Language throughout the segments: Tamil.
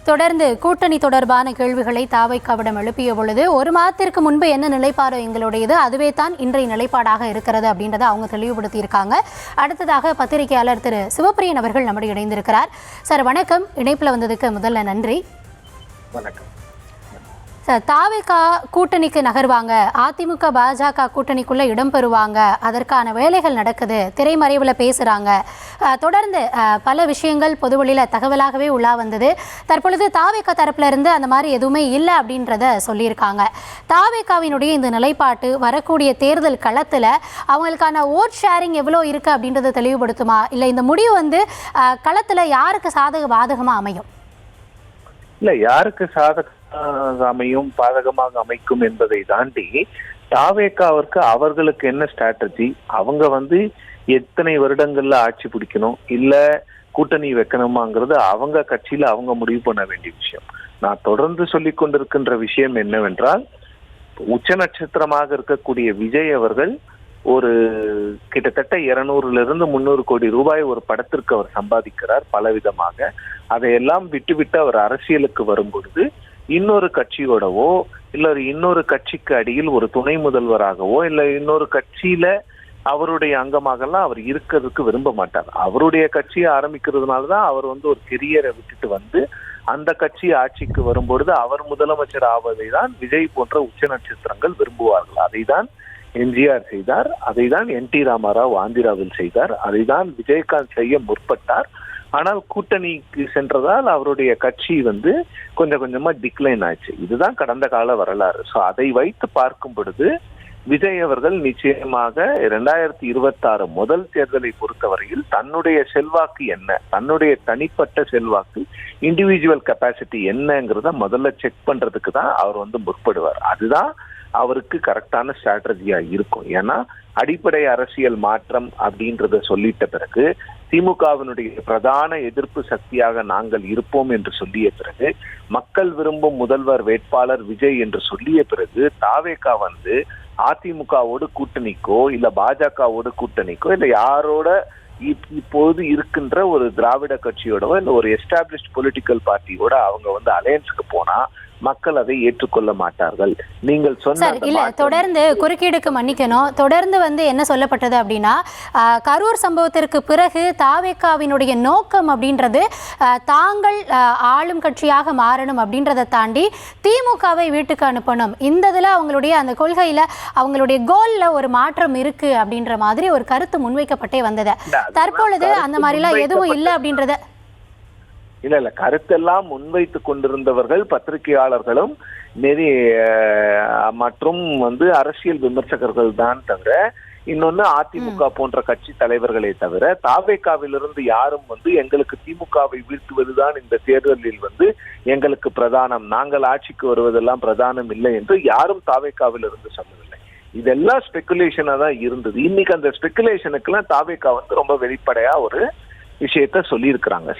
தொடர்ந்து கூட்டணி தொடர்பான கேள்விகளை தாவைக்காவிடம் எழுப்பிய பொழுது ஒரு மாதத்திற்கு முன்பு என்ன நிலைப்பாடு எங்களுடையது அதுவே தான் இன்றைய நிலைப்பாடாக இருக்கிறது அப்படின்றத அவங்க தெளிவுபடுத்தியிருக்காங்க. அடுத்ததாக பத்திரிகையாளர் திரு சிவப்பிரியன் அவர்கள் நம்முடைய இணைந்திருக்கிறார். சார் வணக்கம், இணைப்பில் வந்ததுக்கு முதல்ல நன்றி. வணக்கம் சார், தாவேகா கூட்டணிக்கு நகர்வாங்க, அதிமுக பாஜக கூட்டணிக்குள்ளே இடம்பெறுவாங்க, அதற்கான வேலைகள் நடக்குது, திரைமறைவில் பேசுகிறாங்க, தொடர்ந்து பல விஷயங்கள் பொதுவெளியில் தகவலாகவே உள்ளா வந்தது. தற்பொழுது தாவேகா தரப்புல இருந்து அந்த மாதிரி எதுவுமே இல்லை அப்படின்றத சொல்லியிருக்காங்க. தாவேகாவினுடைய இந்த நிலைப்பாட்டு வரக்கூடிய தேர்தல் களத்தில் அவங்களுக்கான ஓட் ஷேரிங் எவ்வளோ இருக்குது அப்படின்றத தெளிவுபடுத்துமா, இல்லை இந்த முடிவு வந்து களத்தில் யாருக்கு சாதக பாதகமாக அமையும்? இல்ல, யாருக்கு அமையும் பாதகமாக அமைக்கும் என்பதை தாண்டி தாவேகாவிற்கு அவர்களுக்கு என்ன ஸ்ட்ராட்டஜி, அவங்க வந்து எத்தனை வருடங்கள்ல ஆட்சி பிடிக்கணும் இல்ல கூட்டணி வைக்கணுமாங்கிறது அவங்க கட்சியில அவங்க முடிவு பண்ண வேண்டிய விஷயம். நான் தொடர்ந்து சொல்லிக் கொண்டிருக்கின்ற விஷயம் என்னவென்றால், உச்ச நட்சத்திரமாக இருக்கக்கூடிய விஜய் அவர்கள் ஒரு கிட்டத்தட்ட 200-300 கோடி ரூபாய் ஒரு படத்திற்கு அவர் சம்பாதிக்கிறார் பலவிதமாக. அதையெல்லாம் விட்டுவிட்டு அவர் அரசியலுக்கு வரும் பொழுது இன்னொரு கட்சியோடவோ இல்ல இன்னொரு கட்சிக்கு அடியில் ஒரு துணை முதல்வராகவோ இல்ல இன்னொரு கட்சியில அவருடைய அங்கமாகலாம் அவர் இருக்கிறதுக்கு விரும்ப மாட்டார். அவருடைய கட்சியை ஆரம்பிக்கிறதுனாலதான் அவர் வந்து ஒரு கெரியரை விட்டுட்டு வந்து அந்த கட்சி ஆட்சிக்கு வரும்பொழுது அவர் முதலமைச்சர் ஆவதை தான் விஜய் போன்ற உச்ச நட்சத்திரங்கள் விரும்புவார்கள். அதை தான் எம்ஜிஆர் செய்தார், அதை தான் என்.டி. ராமராவ் ஆந்திராவில் செய்தார், அதை தான் விஜயகாந்த் செய்ய முற்பட்டார். ஆனால் கூட்டணிக்கு சென்றதால் அவருடைய கட்சி வந்து கொஞ்சம் கொஞ்சமா டிக்ளைன் ஆச்சு. இதுதான் கடந்த கால வரலாறு. ஸோ அதை வைத்து பார்க்கும் பொழுது விஜய் அவர்கள் நிச்சயமாக 2026 முதல் தேர்தலை பொறுத்தவரையில் தன்னுடைய செல்வாக்கு என்ன, தன்னுடைய தனிப்பட்ட செல்வாக்கு, இண்டிவிஜுவல் கெப்பாசிட்டி என்னங்கிறத முதல்ல செக் பண்றதுக்கு தான் அவர் வந்து முற்படுவார். அதுதான் அவருக்கு கரெக்டான ஸ்ட்ராட்டஜியா இருக்கும். ஏன்னா அடிப்படை அரசியல் மாற்றம் அப்படின்றத சொல்லிட்ட பிறகு, திமுகவினுடைய பிரதான எதிர்ப்பு சக்தியாக நாங்கள் இருப்போம் என்று சொல்லிய பிறகு, மக்கள் விரும்பும் முதல்வர் வேட்பாளர் விஜய் என்று சொல்லிய பிறகு, தாவேகா வந்து அதிமுகவோடு கூட்டணிக்கோ இல்ல பாஜகவோடு கூட்டணிக்கோ இல்ல யாரோட இப்போது இருக்கின்ற ஒரு திராவிட கட்சியோடவோ இல்ல ஒரு எஸ்டாப்ளிஷ்ட் பொலிட்டிக்கல் பார்ட்டியோட அவங்க வந்து அலையன்ஸுக்கு போனா மக்கள் அதை ஏற்றுக்கொள்ள மாட்டார்கள். நீங்கள் சொன்ன இல்ல, தொடர்ந்து குறுக்கீடுக்கு மன்னிக்கணும். தொடர்ந்து வந்து என்ன சொல்லப்பட்டது அப்படின்னா, கரூர் சம்பவத்திற்கு பிறகு தாவேகாவினுடைய நோக்கம் அப்படின்றது தாங்கள் ஆளும் கட்சியாக மாறணும் அப்படின்றத தாண்டி திமுகவை வீட்டுக்கு அனுப்பணும், இந்த இதுல அவங்களுடைய அந்த கொள்கையில அவங்களுடைய கோல்ல ஒரு மாற்றம் இருக்கு அப்படின்ற மாதிரி ஒரு கருத்து முன்வைக்கப்பட்டே வந்தது. தற்பொழுது அந்த மாதிரிலாம் எதுவும் இல்லை அப்படின்றத இல்ல கருத்தெல்லாம் முன்வைத்து கொண்டிருந்தவர்கள் பத்திரிகையாளர்களும் மற்றும் வந்து அரசியல் விமர்சகர்கள் தான் தவிர இன்னொன்னு அதிமுக போன்ற கட்சி தலைவர்களே தவிர தாவேகாவிலிருந்து யாரும் வந்து எங்களுக்கு திமுகவை வீழ்த்துவதுதான் இந்த தேர்தலில் வந்து எங்களுக்கு பிரதானம், நாங்கள் ஆட்சிக்கு வருவதெல்லாம் பிரதானம் இல்லை என்று யாரும் தாவேகாவில் இருந்து சொல்லவில்லை. இதெல்லாம் ஸ்பெகுலேஷனா தான் இருந்தது. இன்னைக்கு அந்த ஸ்பெகுலேஷனுக்கெல்லாம் தாவேகா வந்து ரொம்ப வெளிப்படையா ஒரு விஷயத்த சொல்லியிருக்கிறாங்க.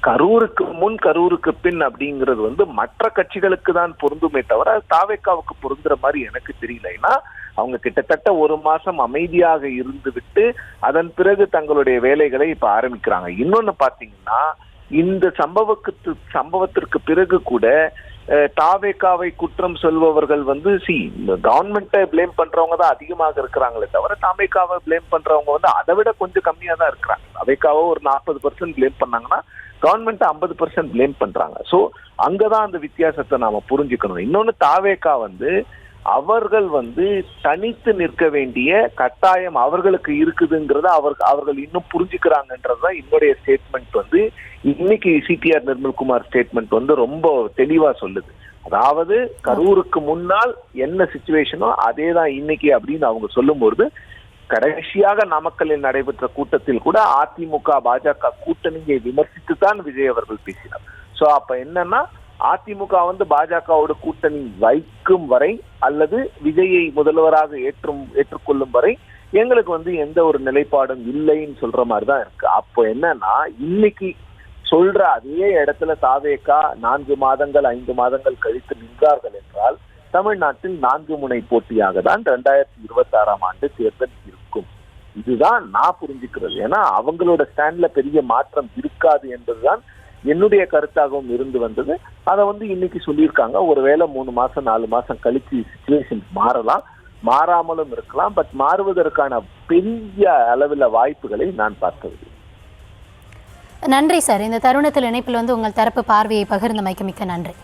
கரூருக்கு முன் கரூருக்கு பின் அப்படிங்கிறது வந்து மற்ற கட்சிகளுக்கு தான் பொருந்துமே தவிர தாவேகாவுக்கு பொருந்துற மாதிரி எனக்கு தெரியல. ஏன்னா அவங்க கிட்டத்தட்ட ஒரு மாசம் அமைதியாக இருந்து விட்டு அதன் பிறகு தங்களுடைய வேலைகளை இப்ப ஆரம்பிக்கிறாங்க. இன்னொன்னு பாத்தீங்கன்னா, இந்த சம்பவத்திற்கு பிறகு கூட தாவேகாவை குற்றம் சொல்பவர்கள் வந்து கவர்மெண்ட்டை பிளேம் பண்றவங்க தான் அதிகமாக இருக்கிறாங்களே தவிர தாவேகாவை பிளேம் பண்றவங்க வந்து அதை விட கொஞ்சம் கம்மியா தான் இருக்கிறாங்க. தாவேகாவை ஒரு 40% பிளேம் பண்ணாங்கன்னா கவர்மெண்ட் 50% பிளேம் பண்றாங்க. ஸோ அங்கதான் அந்த வித்தியாசத்தை நாம புரிஞ்சுக்கணும். இன்னொன்னு, தாவேகா வந்து அவர்கள் வந்து தனித்து நிற்க வேண்டிய கட்டாயம் அவர்களுக்கு இருக்குதுங்கிறத அவர்கள் இன்னும் புரிஞ்சுக்கிறாங்கன்றதுதான் என்னுடைய ஸ்டேட்மெண்ட் வந்து இன்னைக்கு சிடிஆர் நிர்மல்குமார் ஸ்டேட்மெண்ட் வந்து ரொம்ப தெளிவா சொல்லுது. அதாவது கரூருக்கு முன்னால் என்ன சிச்சுவேஷனோ அதே தான் இன்னைக்கு அப்படின்னு அவங்க சொல்லும்போது, கடைசியாக நாமக்கல்லில் நடைபெற்ற கூட்டத்தில் கூட அதிமுக பாஜக கூட்டணியை விமர்சித்து தான் விஜய் அவர்கள் பேசினார். ஸோ அப்ப என்னன்னா, அதிமுக வந்து பாஜகவோட கூட்டணி வைக்கும் வரை அல்லது விஜயை முதல்வராக ஏற்றுக்கொள்ளும் வரை எங்களுக்கு வந்து எந்த ஒரு நிலைப்பாடும் இல்லைன்னு சொல்ற மாதிரிதான் இருக்கு. அப்போ என்னன்னா, இன்னைக்கு சொல்ற அதே இடத்துல தாவேகா 4 மாதங்கள் 5 மாதங்கள் கழித்து நின்றார்கள் என்றால் தமிழ்நாட்டில் 4 முனை போட்டியாக தான் 2026ஆம் ஆண்டு தேர்தல் இருக்கும். இதுதான் நான் புரிஞ்சுக்கிறது. ஏன்னா அவங்களோட ஸ்டாண்ட்ல பெரிய மாற்றம் இருக்காது என்பதுதான் என்னுடைய கருத்தாகவும் இருந்து வந்தது. அதை இன்னைக்கு சொல்லியிருக்காங்க. ஒருவேளை 3 மாசம் 4 மாசம் கழிச்சு சிச்சுவேஷன் மாறலாம், மாறாமலும் இருக்கலாம். பட் மாறுவதற்கான பெரிய அளவில் வாய்ப்புகளை நான் பார்க்கவில்லை. நன்றி சார். இந்த தருணத்தில் இணைப்பில் உங்கள் தரப்பு பார்வையை பகிர்ந்தமைக்கு மிக்க நன்றி.